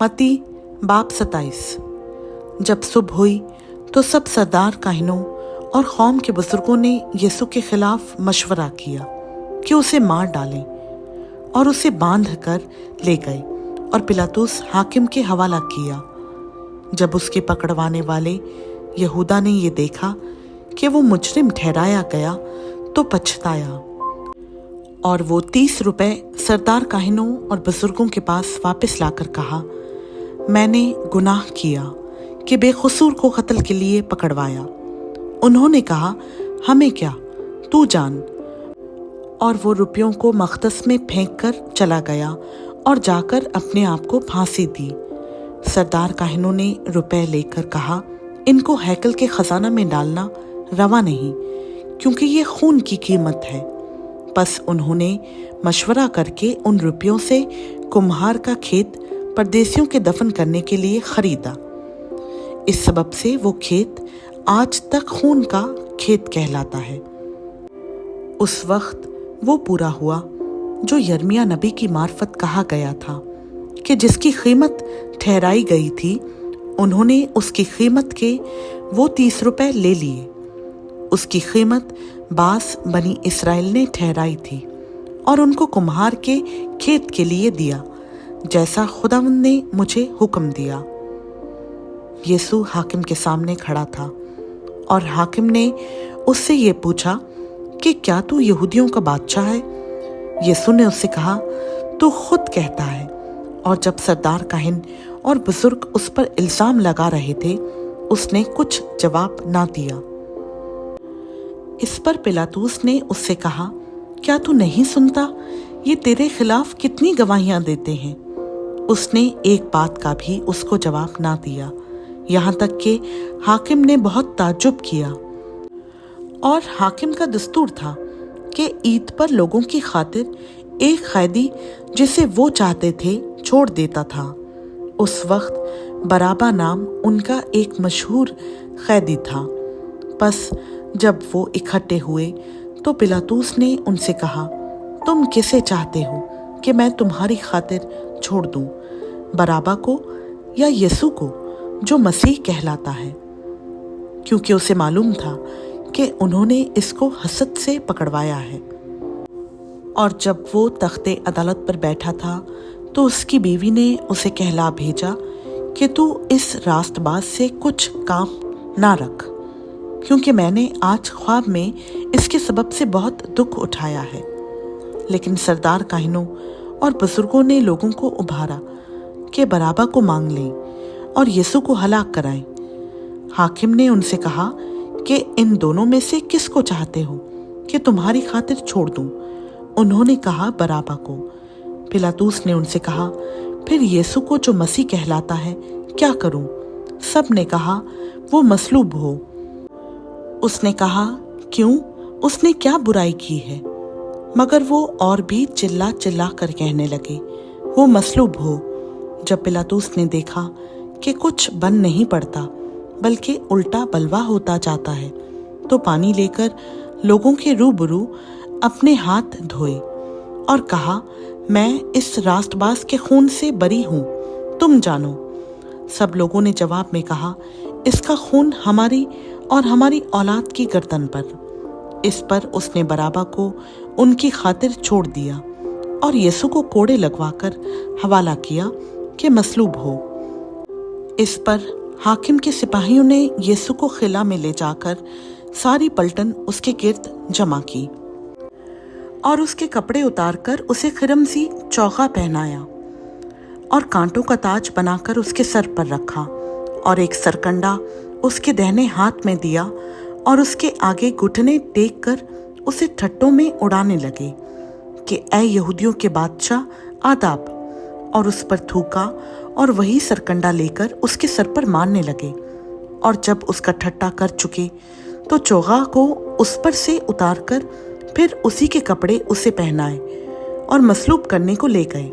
मत्ती बाब 27। जब सुबह हुई तो सब सरदार काहिनों और कौम के बुजुर्गों ने यीशु के खिलाफ मशवरा किया कि उसे मार डालें, और उसे बांध कर ले गए और पिलातुस हाकिम के हवाला किया। जब उसके पकड़वाने वाले यहूदा ने ये देखा कि वो मुजरिम ठहराया गया तो पछताया, और वो 30 रुपए सरदार काहिनों और बुजुर्गों के पास वापस लाकर कहा, मैंने गुनाह किया कि बेकसूर को कत्ल के लिए पकड़वाया। उन्होंने कहा, हमें क्या, तू जान। और वो रुपयों को मखदस में फेंक कर चला गया और जाकर अपने आप को फांसी दी। सरदार काहिनों ने रुपए लेकर कहा, इनको हैकल के खजाना में डालना रवा नहीं, क्योंकि ये खून की कीमत है। बस उन्होंने मशवरा करके उन रुपयों से कुम्हार का खेत परदेसियों के दफन करने के लिए खरीदा। इस सबब से वो खेत आज तक खून का खेत कहलाता है। उस वक्त वो पूरा हुआ जो यिर्मयाह नबी की मार्फत कहा गया था कि जिसकी कीमत ठहराई गई थी, उन्होंने उसकी कीमत के वो 30 रुपए ले लिए। उसकी कीमत बास बनी इस्राएल ने ठहराई थी और उनको कुम्हार के खेत के लिए दिया, जैसा खुदावंद ने मुझे हुक्म दिया। यीशु हाकिम के सामने खड़ा था और हाकिम ने उससे ये पूछा कि क्या तू यहूदियों का बादशाह है? यीशु ने उससे कहा, तू खुद कहता है। और जब सरदार काहिन और बुजुर्ग उस पर इल्जाम लगा रहे थे, उसने कुछ जवाब ना दिया। इस पर पिलातुस ने उससे कहा, क्या तू नहीं सुनता? ये तेरे खिलाफ कितनी गवाहियां देते हैं। उसने एक बात का भी उसको जवाब ना दिया, यहाँ तक कि हाकिम ने बहुत ताज्जुब किया। और हाकिम का दस्तूर था कि ईद पर लोगों की खातिर एक कैदी जिसे वो चाहते थे छोड़ देता था। उस वक्त बराबा नाम उनका एक मशहूर कैदी था। बस जब वो इकट्ठे हुए तो पिलातुस ने उनसे कहा, तुम किसे चाहते हो कि मैं तुम्हारी खातिर छोड़ दूं, बराबा को या यीशु को जो मसीह कहलाता है? क्योंकि उसे मालूम था कि उन्होंने इसको हसद से पकड़वाया है। और जब वो तख्ते अदालत पर बैठा था तो उसकी बीवी ने उसे कहला भेजा कि तू इस रास्तबाज से कुछ काम ना रख, क्योंकि मैंने आज ख्वाब में इसके सबब से बहुत दुख उठाया है। लेकिन सरदार काहिनों और बुजुर्गों ने लोगों को उभारा कि बराबा को मांग लें और यीशु को हलाक कराएं। हाकिम ने उनसे कहा कि इन दोनों में से किसको चाहते हो कि तुम्हारी खातिर छोड़ दूं? उन्होंने कहा, बराबा को। पिलातुस ने उनसे कहा, फिर यीशु को जो मसीह कहलाता है क्या करूं? सब ने कहा, वो मसलूब हो। उसने कहा, क्यों? उसने क्या बुराई की है? मगर वो और भी चिल्ला चिल्ला कर कहने लगे, वो मसलूब हो। जब पिलातुस ने देखा कि कुछ बन नहीं पड़ता बल्कि उल्टा बलवा होता जाता है, तो पानी लेकर लोगों के रूबरू अपने हाथ धोए और कहा, मैं इस रास्तबाज के खून से बरी हूं, तुम जानो। सब लोगों ने जवाब में कहा, इसका खून हमारी और हमारी औलाद की गर्दन पर। इस पर उसने बराबा को उनकी खातिर छोड़ दिया और यीशु को कोड़े लगवाकर हवाला किया कि मसलूब हो। इस पर हाकिम के सिपाहियों ने यीशु को किला में ले जाकर सारी पलटन उसके गिर्द जमा की और उसके कपड़े उतारकर उसे खिरमसी चौका पहनाया और कांटों का ताज बनाकर उसके सर पर रखा और एक सरकंडा उसके दाहिने हाथ में दिया और उसके आगे घुटने टेक कर उसे ठट्टों में उड़ाने लगे कि ऐ यहूदियों के बादशाह, आदाब। और उस पर थूका और वही सरकंडा लेकर उसके सर पर मारने लगे। और जब उसका ठट्टा कर चुके तो चोगा को उस पर से उतारकर फिर उसी के कपड़े उसे पहनाए और मसलूब करने को ले गए।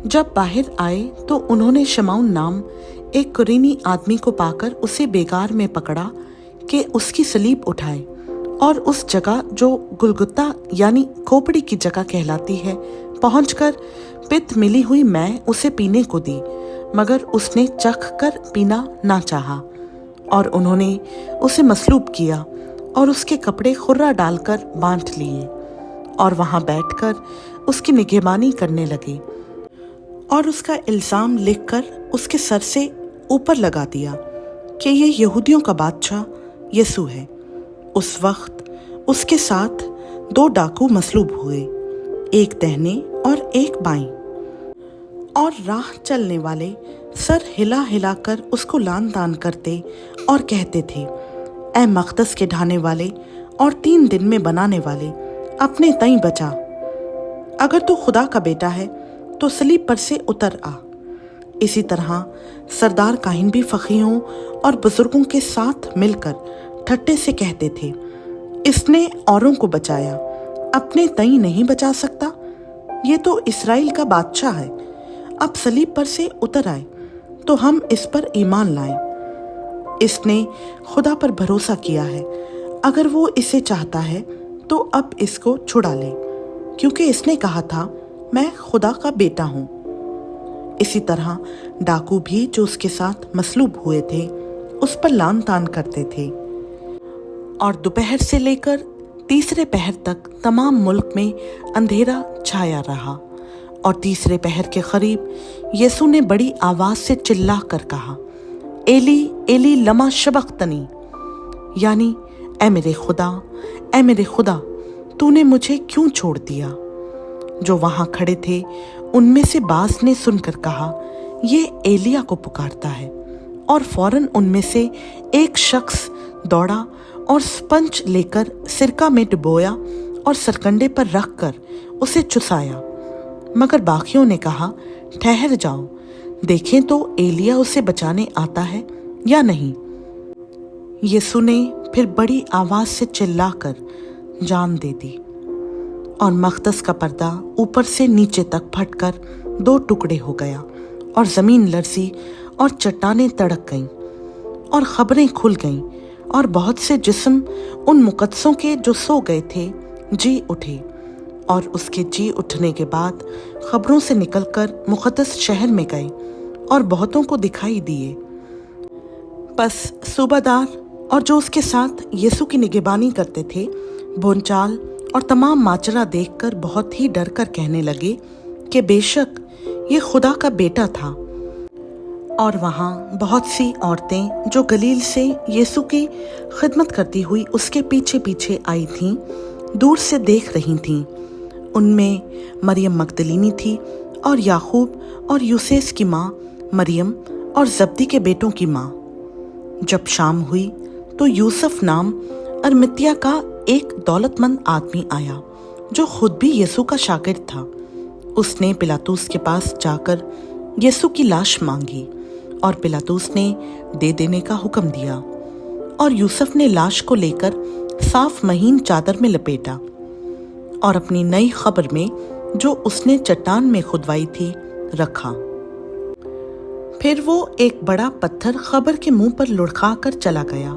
जब बाहर आए तो उन्होंने शमाउन नाम एक कुरेनी आदमी को पाकर उसे बेगार में पकड़ा कि उसकी सलीब उठाए और उस जगह जो गुलगुता यानी खोपड़ी की जगह कहलाती है पहुंचकर पित्त मिली हुई मैं उसे पीने को दी, मगर उसने चख कर पीना ना चाहा। और उन्होंने उसे मसलूब किया और उसके कपड़े खुर्रा डालकर बांध लिए और वहां बैठकर उसकी निगहबानी करने लगे और उसका इल्जाम लिखकर उसके सर से ऊपर लगा दिया कि ये यहूदियों का बादशाह यीशु है। उस वक्त उसके साथ 2 डाकू मसलूब हुए, एक दाहिने और एक बाईं। और राह चलने वाले सर हिला हिला कर उसको लान तान करते और कहते थे, ऐ मक़दस के ढाने वाले और 3 दिन में बनाने वाले, अपने तई बचा। अगर तू खुदा का बेटा है तो सलीब पर से उतर आ। इसी तरह सरदार काहिन भी फकीहों और बुजुर्गों के साथ मिलकर ठट्ठे से कहते थे, इसने औरों को बचाया, अपने तई नहीं बचा सकता। ये तो इस्राएल का बादशाह है। अब सलीब पर से उतर आए तो हम इस पर ईमान लाएं। इसने खुदा पर भरोसा किया है। अगर वो इसे चाहता है तो अब इसको छुड़ा ले, क्योंकि इसने कहा था, मैं खुदा का बेटा हूँ। इसी तरह डाकू भी जो उसके साथ मसलूब हुए थे उस पर लान तान करते थे। और दोपहर से लेकर तीसरे पहर तक तमाम मुल्क में अंधेरा छाया रहा। और तीसरे पहर के करीब यीशु ने बड़ी आवाज से चिल्ला कर कहा, एली एली लमा शबक्तनी, यानी ऐ मेरे खुदा तूने मुझे क्यों छोड़ दिया। जो वहां खड़े थे उनमें से बास ने सुनकर कहा, ये एलिया को पुकारता है। और फौरन उनमें से एक शख्स दौड़ा और स्पंज लेकर सिरका में डुबोया और सरकंडे पर रखकर उसे चुसाया। मगर बाकियों ने कहा, ठहर जाओ, देखें तो एलिया उसे बचाने आता है या नहीं। यीशु ने फिर बड़ी आवाज से चिल्लाकर जान दे दी और मक़दस का पर्दा ऊपर से नीचे तक फटकर 2 टुकड़े हो गया और जमीन लरजी और चट्टानें तड़क गईं और खबरें खुल गईं और बहुत से जिस्म उन मुकद्दसों के जो सो गए थे जी उठे। और उसके जी उठने के बाद खबरों से निकलकर मुक़द्दस शहर में गए और बहुतों को दिखाई दिए। बस सूबादार और जो उसके साथ यीशु की निगहबानी करते थे बोलचाल और तमाम माजरा देखकर बहुत ही डर कर कहने लगे कि बेशक ये खुदा का बेटा था। और वहाँ बहुत सी औरतें जो गलील से यीशु की खिदमत करती हुई उसके पीछे पीछे आई थीं, दूर से देख रही थीं। उनमें मरियम मगदलीनी थी और याकूब और यूसेस की माँ मरियम और जब्दी के बेटों की माँ। जब शाम हुई तो यूसुफ नाम अरमतिया का एक दौलतमंद आदमी आया जो खुद भी यीशु का शागिर्द था। उसने पिलातुस के पास जाकर यीशु की लाश मांगी और पिलातुस ने दे देने का हुक्म दिया। और यूसुफ ने लाश को लेकर साफ महीन चादर में लपेटा और अपनी नई खबर में जो उसने चट्टान में खुदवाई थी रखा। फिर वो एक बड़ा पत्थर खबर के मुंह पर लुढ़का कर चला गया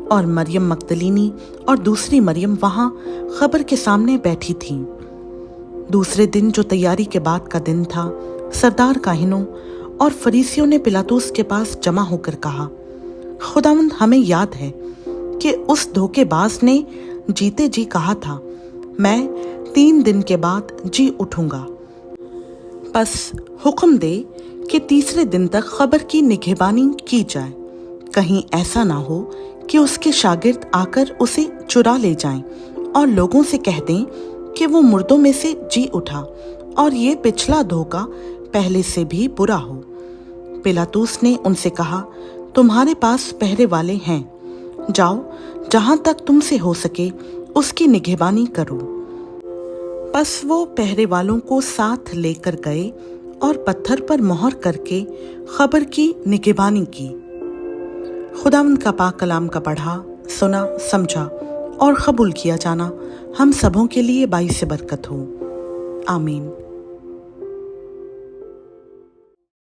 और मरियम मगदलीनी और दूसरी मरियम वहां खबर के सामने बैठी थीं। दूसरे दिन जो तैयारी के बाद का दिन था, सरदार काहिनों और फरीसियों ने पिलातुस के पास जमा होकर कहा, खुदावंद हमें याद है कि उस धोखेबाज ने जीते जी कहा था, मैं 3 दिन के बाद जी उठूंगा। बस हुक्म दे कि तीसरे दिन तक खबर की निगहबानी की जाए, कहीं ऐसा ना हो कि उसके शागिर्द आकर उसे चुरा ले जाएं और लोगों से कह दें कि वो मुर्दों में से जी उठा और ये पिछला धोखा पहले से भी बुरा हो। पिलातुस ने उनसे कहा, तुम्हारे पास पहरे वाले हैं, जाओ जहां तक तुमसे हो सके उसकी निगहबानी करो। बस वो पहरे वालों को साथ लेकर गए और पत्थर पर मोहर करके खबर की निगहबानी की। खुदावंद का पाक कलाम का पढ़ा, सुना, समझा और कबूल किया जाना हम सबों के लिए बाइस बरकत हो। आमीन।